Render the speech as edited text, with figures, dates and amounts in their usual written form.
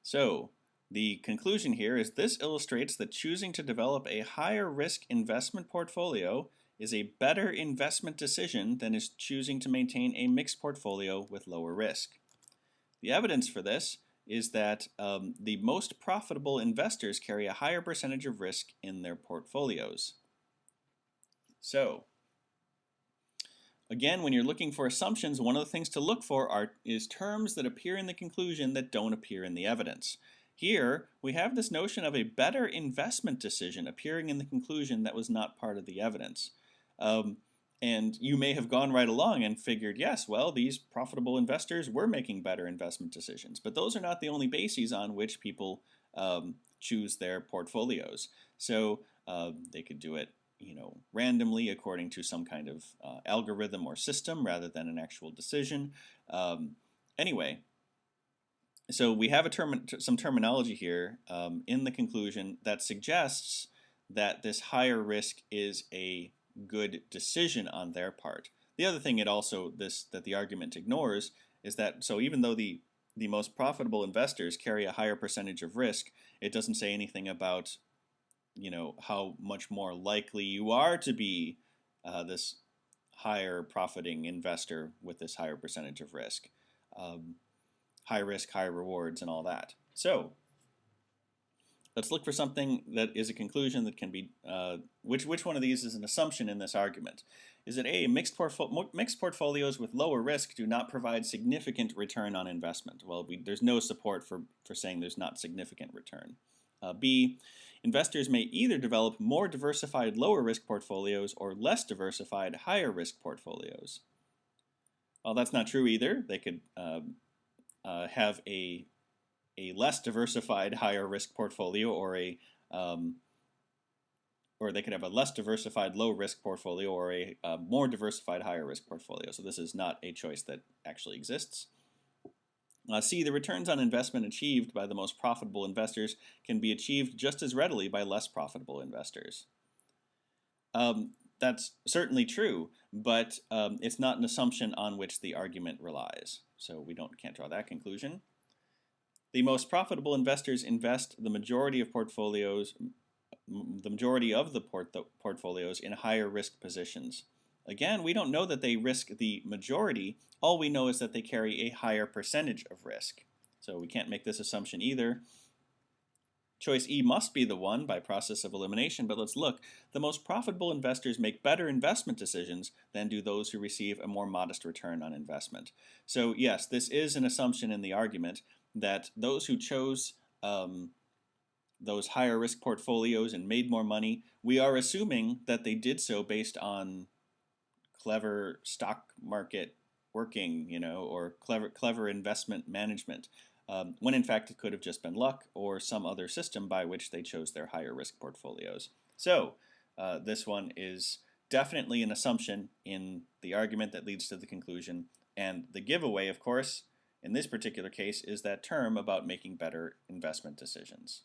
So the conclusion here is this illustrates that choosing to develop a higher risk investment portfolio is a better investment decision than is choosing to maintain a mixed portfolio with lower risk. The evidence for this is that the most profitable investors carry a higher percentage of risk in their portfolios. So, again, when you're looking for assumptions, one of the things to look for is terms that appear in the conclusion that don't appear in the evidence. Here, we have this notion of a better investment decision appearing in the conclusion that was not part of the evidence. And you may have gone right along and figured, yes, well, these profitable investors were making better investment decisions. But those are not the only bases on which people choose their portfolios. So they could do it randomly according to some kind of algorithm or system rather than an actual decision. Anyway, so we have some terminology here in the conclusion that suggests that this higher risk is a good decision on their part. The other thing that the argument ignores is that even though the most profitable investors carry a higher percentage of risk, it doesn't say anything about how much more likely you are to be this higher profiting investor with this higher percentage of risk. High risk, high rewards, and all that. So let's look for something that is a conclusion that can be, which one of these is an assumption in this argument? Is it A, mixed portfolios with lower risk do not provide significant return on investment? Well, there's no support for saying there's not significant return. B, investors may either develop more diversified lower risk portfolios or less diversified higher risk portfolios. Well, that's not true either. They could have a less diversified higher risk portfolio or they could have a less diversified low risk portfolio or a more diversified higher risk portfolio. So this is not a choice that actually exists. C, the returns on investment achieved by the most profitable investors can be achieved just as readily by less profitable investors. That's certainly true, but it's not an assumption on which the argument relies. So we can't draw that conclusion. The most profitable investors invest the majority of the portfolios in higher risk positions. Again, we don't know that they risk the majority. All we know is that they carry a higher percentage of risk. So we can't make this assumption either. Choice E must be the one by process of elimination, but let's look. The most profitable investors make better investment decisions than do those who receive a more modest return on investment. So yes, this is an assumption in the argument that those who chose those higher risk portfolios and made more money, we are assuming that they did so based on clever stock market working, or clever investment management, when in fact it could have just been luck or some other system by which they chose their higher risk portfolios. So this one is definitely an assumption in the argument that leads to the conclusion, and the giveaway, of course, in this particular case is that term about making better investment decisions.